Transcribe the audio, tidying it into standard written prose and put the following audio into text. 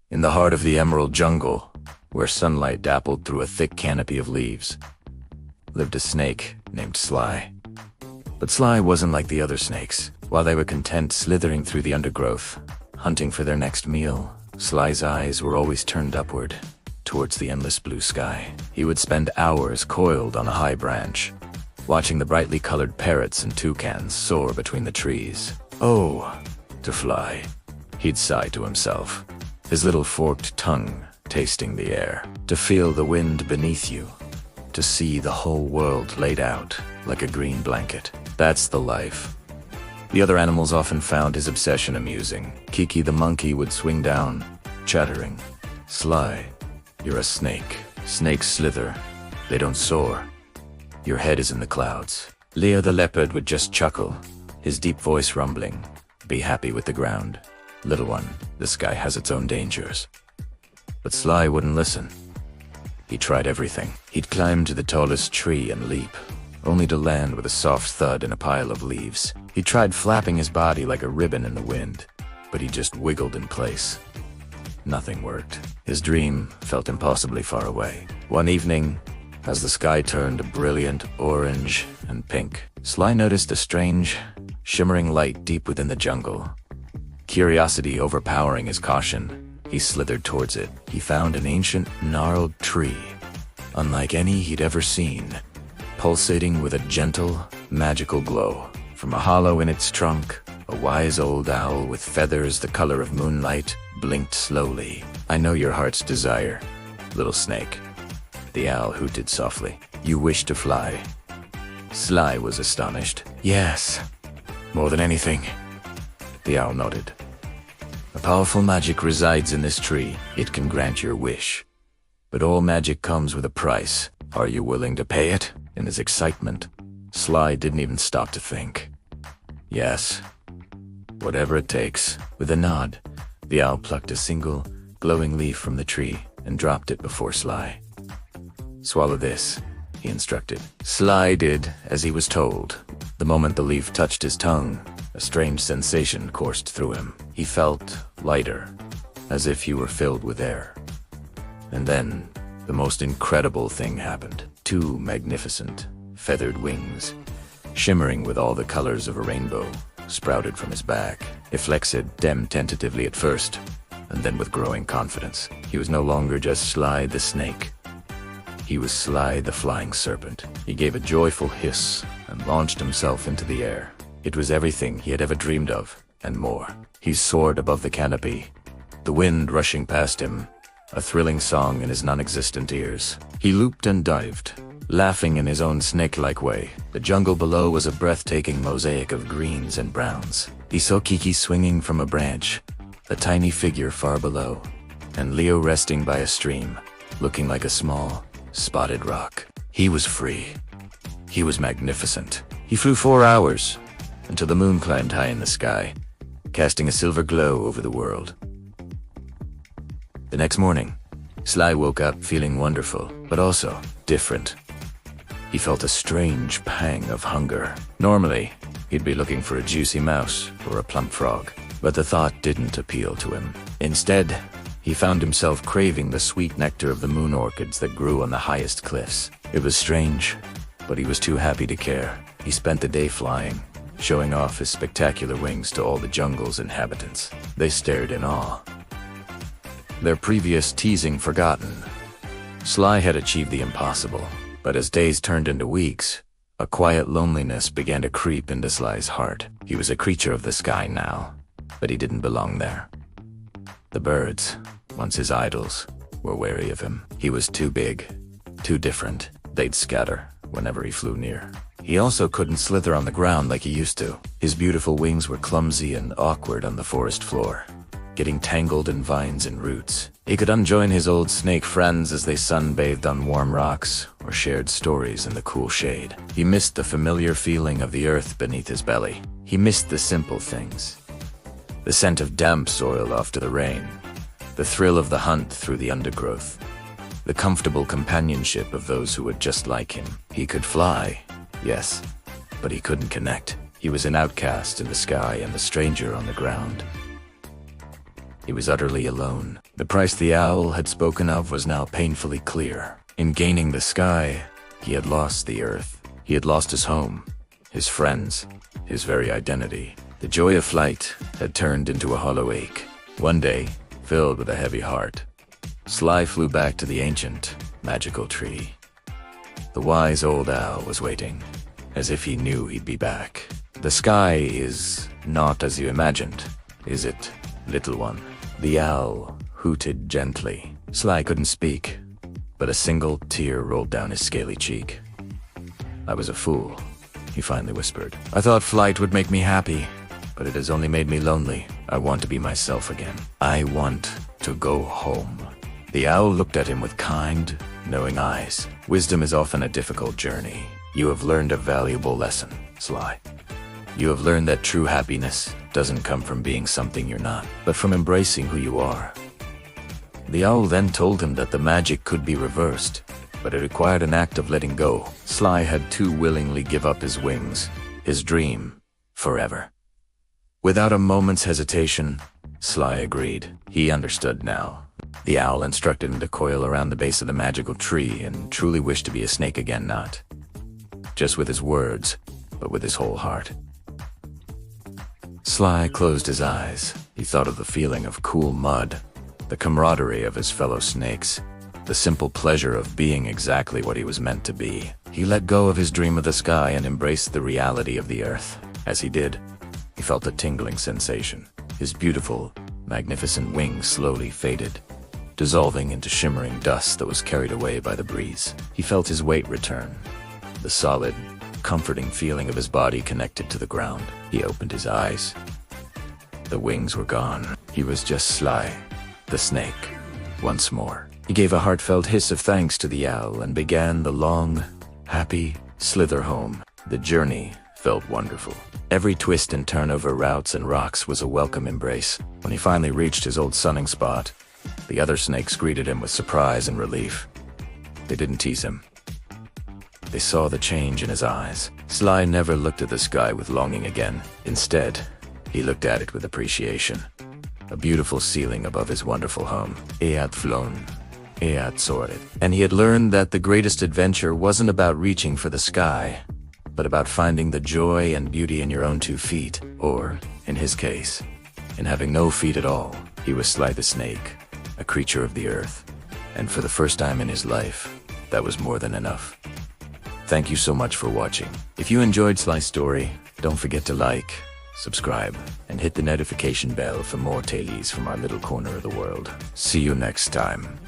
In the heart of the emerald jungle, where sunlight dappled through a thick canopy of leaves, lived a snake named Sly. But Sly wasn't like the other snakes. While they were content slithering through the undergrowth, hunting for their next meal, Sly's eyes were always turned upward, towards the endless blue sky. He would spend hours coiled on a high branch, watching the brightly colored parrots and toucans soar between the trees. Oh, to fly, he'd sigh to himself, his little forked tongue tasting the air. To feel the wind beneath you, to see the whole world laid out like a green blanket. That's the life. The other animals often found his obsession amusing. Kiki the monkey would swing down, chattering, "Sly, you're a snake. Snakes slither. They don't soar. Your head is in the clouds." Leo the leopard would just chuckle, his deep voice rumbling, "Be happy with the ground. Little one, the sky has its own dangers." But Sly wouldn't listen. He tried everything. He'd climb to the tallest tree and leap, only to land with a soft thud in a pile of leaves. He tried flapping his body like a ribbon in the wind, but he just wiggled in place. Nothing worked. His dream felt impossibly far away. One evening, as the sky turned brilliant orange and pink, Sly noticed a strange, shimmering light deep within the jungle. Curiosity overpowering his caution, he slithered towards it. He found an ancient, gnarled tree, unlike any he'd ever seen, pulsating with a gentle, magical glow. From a hollow in its trunk, a wise old owl with feathers the color of moonlight blinked slowly. "I know your heart's desire, little snake," the owl hooted softly. "You wish to fly." Sly was astonished. "Yes, more than anything," the owl nodded. "A powerful magic resides in this tree. It can grant your wish. But all magic comes with a price. Are you willing to pay it?" In his excitement, Sly didn't even stop to think. "Yes, whatever it takes." With a nod, the owl plucked a single, glowing leaf from the tree and dropped it before Sly. "Swallow this," he instructed. Sly did as he was told. The moment the leaf touched his tongue, a strange sensation coursed through him. He felt lighter, as if he were filled with air. And then, the most incredible thing happened. Two magnificent, feathered wings, shimmering with all the colors of a rainbow, sprouted from his back. He flexed them tentatively at first, and then with growing confidence. He was no longer just Sly the snake. He was Sly the flying serpent. He gave a joyful hiss and launched himself into the air. It was everything he had ever dreamed of, and more. He soared above the canopy, the wind rushing past him, a thrilling song in his non-existent ears. He looped and dived, laughing in his own snake-like way. The jungle below was a breathtaking mosaic of greens and browns. He saw Kiki swinging from a branch, a tiny figure far below, and Leo resting by a stream, looking like a small, spotted rock. He was free. He was magnificent. He flew 4 hours, until the moon climbed high in the sky, casting a silver glow over the world. The next morning, Sly woke up feeling wonderful, but also different. He felt a strange pang of hunger. Normally, he'd be looking for a juicy mouse or a plump frog, but the thought didn't appeal to him. Instead, he found himself craving the sweet nectar of the moon orchids that grew on the highest cliffs. It was strange, but he was too happy to care. He spent the day flying, showing off his spectacular wings to all the jungle's inhabitants. They stared in awe, their previous teasing forgotten. Sly had achieved the impossible, but as days turned into weeks, a quiet loneliness began to creep into Sly's heart. He was a creature of the sky now, but he didn't belong there. The birds, once his idols, were wary of him. He was too big, too different. They'd scatter whenever he flew near. He also couldn't slither on the ground like he used to. His beautiful wings were clumsy and awkward on the forest floor, getting tangled in vines and roots. He could unjoin his old snake friends as they sunbathed on warm rocks or shared stories in the cool shade. He missed the familiar feeling of the earth beneath his belly. He missed the simple things. The scent of damp soil after the rain, the thrill of the hunt through the undergrowth, the comfortable companionship of those who were just like him. He could fly, yes, but he couldn't connect. He was an outcast in the sky and a stranger on the ground. He was utterly alone. The price the owl had spoken of was now painfully clear. In gaining the sky, he had lost the earth. He had lost his home, his friends, his very identity. The joy of flight had turned into a hollow ache. One day, filled with a heavy heart, Sly flew back to the ancient, magical tree. The wise old owl was waiting, as if he knew he'd be back. The sky is not as you imagined, is it, little one? The owl hooted gently. Sly couldn't speak, but a single tear rolled down his scaly cheek. I was a fool, he finally whispered. I thought flight would make me happy, but it has only made me lonely. I want to be myself again. I want to go home. The owl looked at him with kind, knowing eyes. Wisdom is often a difficult journey. You have learned a valuable lesson, Sly. You have learned that true happiness doesn't come from being something you're not, but from embracing who you are. The owl then told him that the magic could be reversed, but it required an act of letting go. Sly had to willingly give up his wings, his dream, forever. Without a moment's hesitation, Sly agreed. He understood now. The owl instructed him to coil around the base of the magical tree and truly wish to be a snake again, not just with his words, but with his whole heart. Sly closed his eyes. He thought of the feeling of cool mud, the camaraderie of his fellow snakes, the simple pleasure of being exactly what he was meant to be. He let go of his dream of the sky and embraced the reality of the earth. As he did, he felt a tingling sensation. His beautiful, magnificent wings slowly faded, dissolving into shimmering dust that was carried away by the breeze. He felt his weight return, the solid, comforting feeling of his body connected to the ground. He opened his eyes. The wings were gone. He was just Sly, the snake, once more. He gave a heartfelt hiss of thanks to the owl and began the long, happy slither home. The journey felt wonderful. Every twist and turn over routes and rocks was a welcome embrace. When he finally reached his old sunning spot, the other snakes greeted him with surprise and relief. They didn't tease him. They saw the change in his eyes. Sly never looked at the sky with longing again. Instead, he looked at it with appreciation. A beautiful ceiling above his wonderful home. He had flown. He had soared. And he had learned that the greatest adventure wasn't about reaching for the sky, but about finding the joy and beauty in your own 2 feet, or, in his case, in having no feet at all. He was Sly the Snake, a creature of the earth, and for the first time in his life, that was more than enough. Thank you so much for watching. If you enjoyed Sly's story, don't forget to like, subscribe, and hit the notification bell for more tales from our little corner of the world. See you next time.